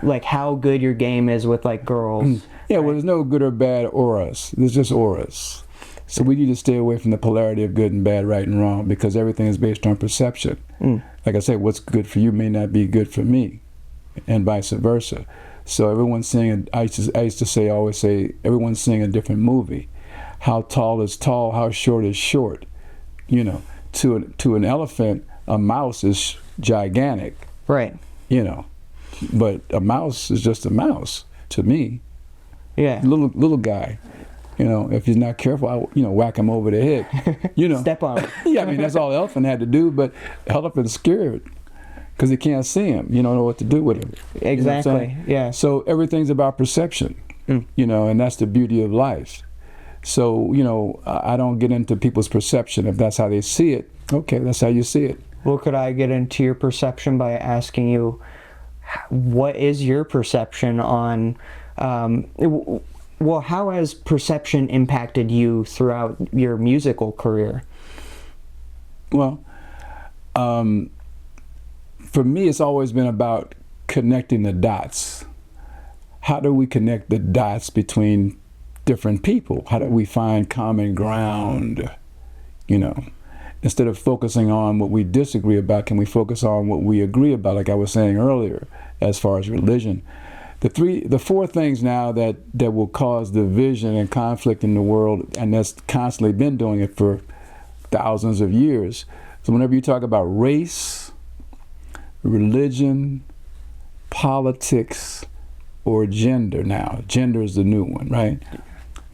like how good your game is with like girls. Yeah, well, there's no good or bad auras. There's just auras. So we need to stay away from the polarity of good and bad, right and wrong, because everything is based on perception. Like I said, what's good for you may not be good for me, and vice versa. So everyone's seeing, I used to always say, everyone's seeing a different movie. How tall is tall, how short is short. You know, to an elephant, a mouse is gigantic. Right. You know, but a mouse is just a mouse to me. Yeah. Little guy. You know, if he's not careful, I whack him over the head. You know. Step on him. Yeah, I mean, that's all the elephant had to do, but the elephant's scared because he can't see him. You don't know what to do with him. Exactly, You know what I'm saying? yeah. So everything's about perception, you know, and that's the beauty of life. So, you know, I don't get into people's perception. If that's how they see it, okay, that's how you see it. Well, could I get into your perception by asking you, what is your perception on, well, how has perception impacted you throughout your musical career? Well, for me, it's always been about connecting the dots. How do we connect the dots between different people? How do we find common ground? You know, instead of focusing on what we disagree about, can we focus on what we agree about, like I was saying earlier, as far as religion? The four things now that will cause division and conflict in the world, and that's constantly been doing it for thousands of years. So whenever you talk about race, religion, politics, or gender, now gender is the new one, right?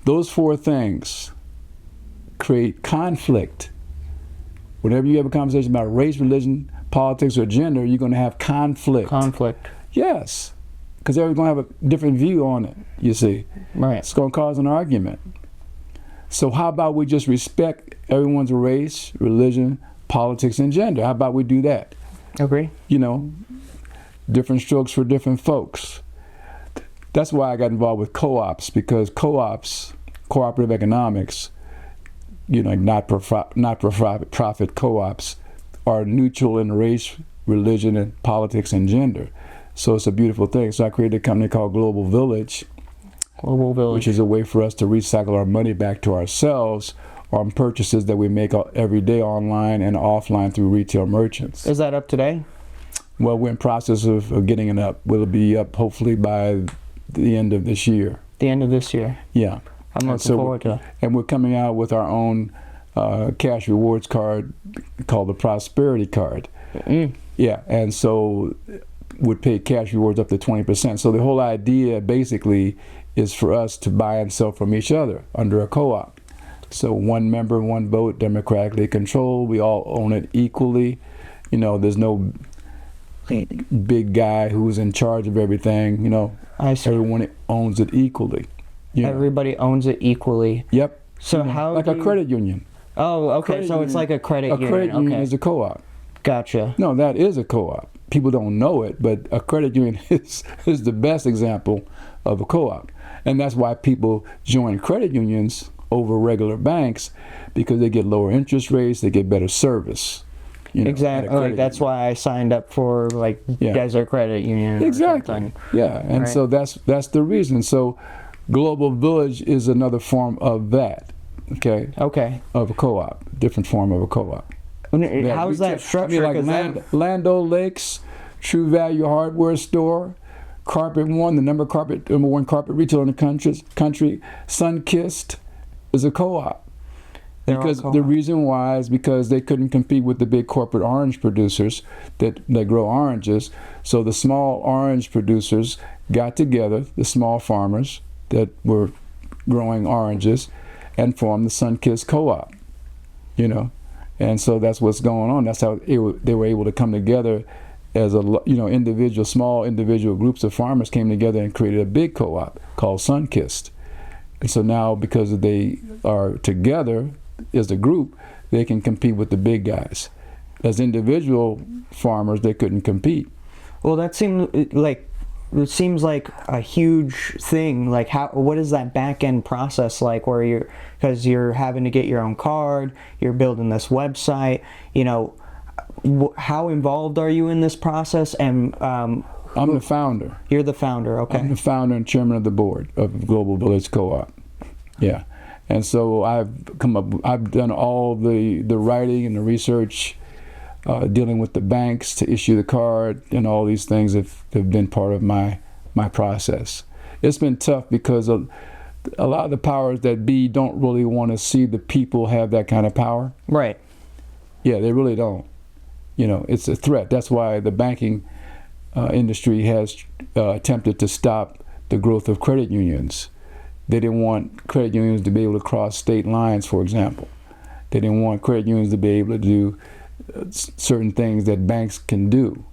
Those four things create conflict. Whenever you have a conversation about race, religion, politics, or gender, you're going to have conflict. Conflict. Yes, because everyone's going to have a different view on it, you see. Right. It's going to cause an argument. So how about we just respect everyone's race, religion, politics, and gender? How about we do that? Agree. You know, different strokes for different folks. That's why I got involved with co-ops, because co-ops, cooperative economics, you know, not-for-profit co-ops are neutral in race, religion, and politics and gender. So it's a beautiful thing. So I created a company called Global Village, which is a way for us to recycle our money back to ourselves on purchases that we make every day online and offline through retail merchants. Is that up today? Well, we're in process of getting it up. We'll be up hopefully by the end of this year. The end of this year? Yeah. I'm looking forward to it. And we're coming out with our own cash rewards card called the Prosperity Card. Yeah, and so would pay cash rewards up to 20%. So the whole idea basically is for us to buy and sell from each other under a co-op. So one member, one vote, democratically controlled. We all own it equally. You know, there's no big guy who's in charge of everything. You know, everyone owns it equally. You know? Everybody owns it equally. Yep. So you know, how like a credit union. Oh, okay. Credit so union, it's like a credit union. A credit union okay. is a co-op. Gotcha. No, that is a co-op. People don't know it, but a credit union is the best example of a co-op. And that's why people join credit unions over regular banks, because they get lower interest rates, they get better service. You know, exactly. Like that's why I signed up for like Desert Credit Union. Exactly. Yeah, and so that's the reason. So Global Village is another form of that. Okay. Okay. Of a co-op, different form of a co-op. How's that structured? I mean, like Land Lakes, True Value Hardware Store, Carpet One, the number one carpet retailer in the country, Sunkissed is a co-op. Because the reason why is because they couldn't compete with the big corporate orange producers that grow oranges. So the small orange producers got together, the small farmers that were growing oranges, and formed the Sunkissed Co-op. You know, and so that's what's going on. That's how they were able to come together as small individual groups of farmers came together and created a big co-op called Sunkissed. And so now, because they are together as a group, they can compete with the big guys. As individual farmers, they couldn't compete. Well, it seems like a huge thing. Like, what is that back end process like, where because you're having to get your own card, you're building this website, you know, how involved are you in this process? And I'm the founder. You're the founder, okay. I'm the founder and chairman of the board of Global Village Co-op. Yeah. And so I've done all the writing and the research, dealing with the banks to issue the card, and all these things have been part of my process. It's been tough because a lot of the powers that be don't really want to see the people have that kind of power. Right. Yeah, they really don't. You know, it's a threat. That's why the banking industry has attempted to stop the growth of credit unions. They didn't want credit unions to be able to cross state lines, for example. They didn't want credit unions to be able to do certain things that banks can do,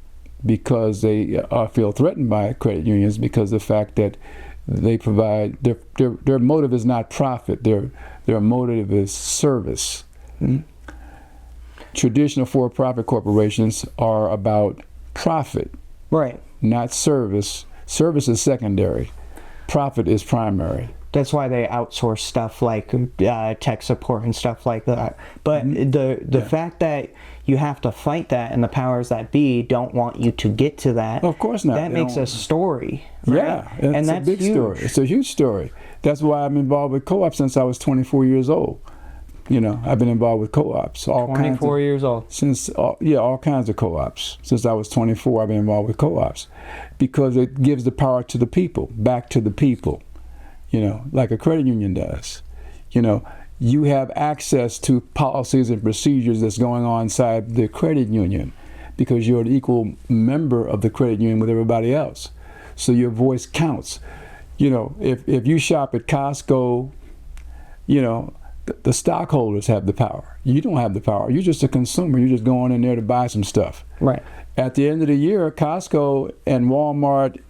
because they feel threatened by credit unions because of the fact that they provide, their motive is not profit, their motive is service. Mm-hmm. Traditional for-profit corporations are about profit, right? Not service. Service is secondary. Profit is primary. That's why they outsource stuff like tech support and stuff like that. But the fact that you have to fight that, and the powers that be don't want you to get to that. Of course not. That makes a story. Right? Yeah, it's a big story. It's a huge story. That's why I'm involved with co-ops since I was 24 years old. You know, I've been involved with co-ops. 24 years old. Since, all kinds of co-ops. Since I was 24, I've been involved with co-ops. Because it gives the power to the people, back to the people. You know, like a credit union does. You know, you have access to policies and procedures that's going on inside the credit union because you're an equal member of the credit union with everybody else. So your voice counts. You know, if you shop at Costco, you know, the stockholders have the power. You don't have the power. You're just a consumer. You're just going in there to buy some stuff. Right. At the end of the year, Costco and Walmart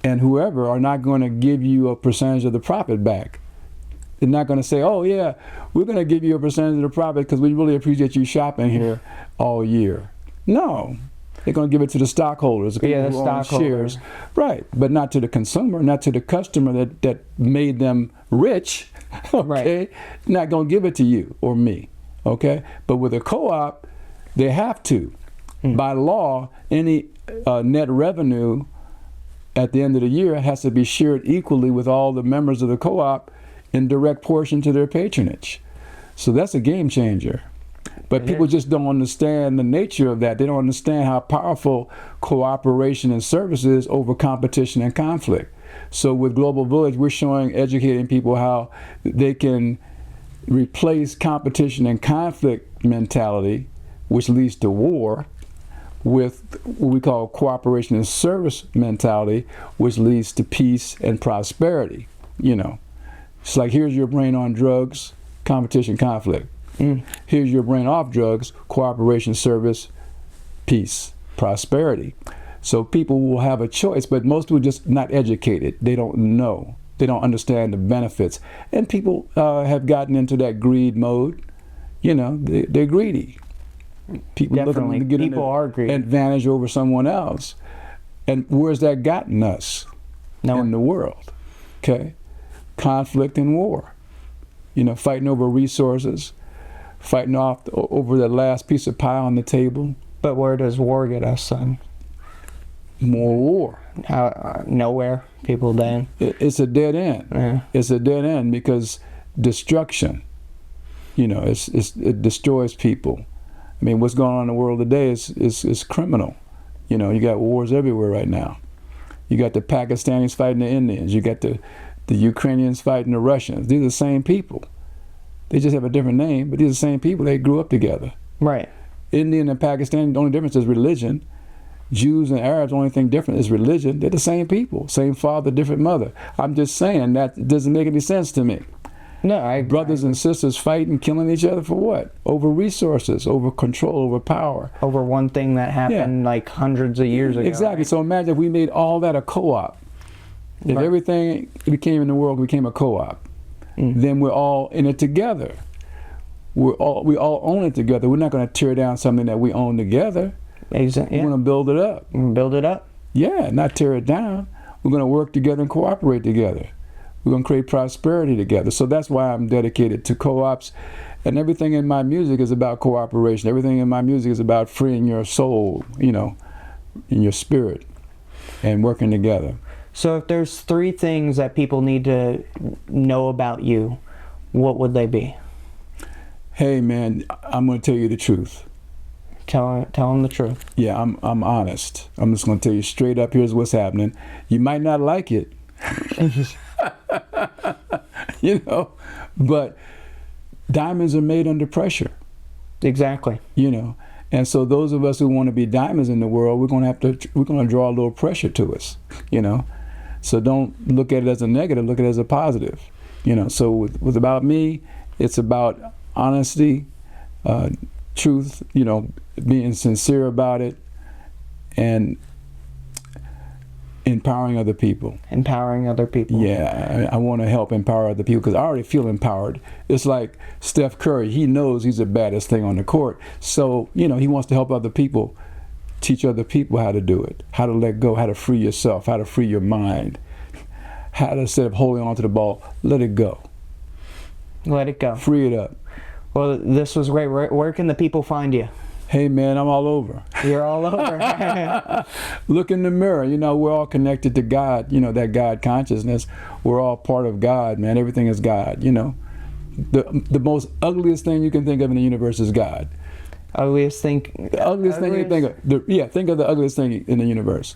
and whoever are not going to give you a percentage of the profit back. They're not going to say, oh yeah, we're going to give you a percentage of the profit because we really appreciate you shopping here all year. No, they're going to give it to the stockholders, the people who own shares. Right, but not to the consumer, not to the customer that made them rich. Okay, Right. not going to give it to you or me. Okay, but with a co-op, they have to. By law, any net revenue at the end of the year has to be shared equally with all the members of the co-op in direct portion to their patronage. So that's a game changer. But people just don't understand the nature of that. They don't understand how powerful cooperation and service is over competition and conflict. So with Global Village, we're educating people how they can replace competition and conflict mentality, which leads to war, with what we call cooperation and service mentality, which leads to peace and prosperity. You know, it's like, here's your brain on drugs, competition, conflict. Here's your brain off drugs, cooperation, service, peace, prosperity. So people will have a choice, but most people are just not educated. They don't know. They don't understand the benefits. And people have gotten into that greed mode. You know, they're greedy. People Definitely. looking to get People are greedy. advantage over someone else. And where's that gotten us in the world? Okay? Conflict and war. You know, fighting over resources, fighting over the last piece of pie on the table. But where does war get us, son? More war. Nowhere. People dying. It's a dead end. Yeah. It's a dead end because destruction, you know, it destroys people. I mean, what's going on in the world today is criminal. You know, you got wars everywhere right now. You got the Pakistanis fighting the Indians. You got the Ukrainians fighting the Russians. These are the same people. They just have a different name, but these are the same people. They grew up together. Right. Indian and Pakistani, the only difference is religion. Jews and Arabs, the only thing different is religion. They're the same people, same father, different mother. I'm just saying that doesn't make any sense to me. No, Brothers and sisters fighting, killing each other for what? Over resources, over control, over power. over one thing that happened like hundreds of years ago. Exactly. Right? So imagine if we made all that a co-op. If Right. everything became in the world became a co-op, then we're all in it together. We all own it together. We're not going to tear down something that we own together. Exactly. We're going to build it up. Build it up. Yeah, not tear it down. We're going to work together and cooperate together. We're going to create prosperity together. So that's why I'm dedicated to co-ops. And everything in my music is about cooperation. Everything in my music is about freeing your soul, you know, in your spirit, and working together. So if there's 3 things that people need to know about you, what would they be? Hey man, I'm going to tell you the truth. Tell them the truth. Yeah, I'm honest. I'm just going to tell you straight up, here's what's happening. You might not like it. You know, but diamonds are made under pressure. Exactly. You know, and so those of us who want to be diamonds in the world, we're going to draw a little pressure to us, you know. So don't look at it as a negative, look at it as a positive. You know, so with about me, it's about honesty, truth, you know, being sincere about it, and empowering other people. Empowering other people. Yeah, I want to help empower other people because I already feel empowered. It's like Steph Curry. He knows he's the baddest thing on the court. So, you know, he wants to help other people, teach other people how to do it, how to let go, how to free yourself, how to free your mind, how to, instead of holding on to the ball, let it go. Let it go. Free it up. Well, this was great. Where can the people find you? Hey man, I'm all over. You're all over. Look in the mirror. You know, we're all connected to God. You know, that God consciousness. We're all part of God, man. Everything is God. You know, the most ugliest thing you can think of in the universe is God. Ugliest thing. The ugliest thing you can think of. Think of the ugliest thing in the universe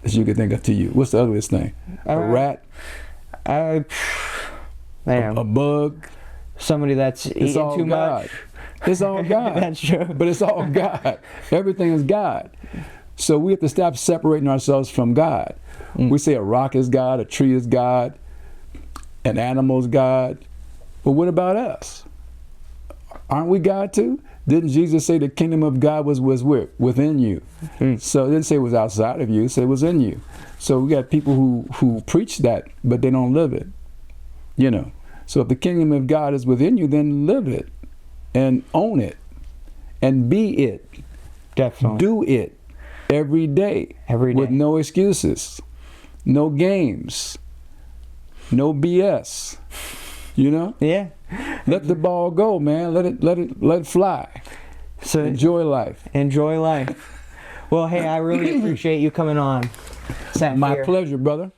that you could think of to you. What's the ugliest thing? A rat? Man. A bug? somebody that's It's eating all too God. much. It's all God. That's true. But it's all God. Everything is God. So we have to stop separating ourselves from God. We say a rock is God, a tree is God, an animal is God. But what about us? Aren't we God too? Didn't Jesus say the kingdom of God was where? Within you? So it didn't say it was outside of you, it said it was in you. So we got people who preach that, but they don't live it. You know. So if the kingdom of God is within you, then live it and own it and be it. Definitely. Do it every day. Every day. With no excuses, no games, no BS. You know? Yeah. Let the ball go, man. Let it fly. So Enjoy life. enjoy life. Well, hey, I really appreciate you coming on. My pleasure, brother.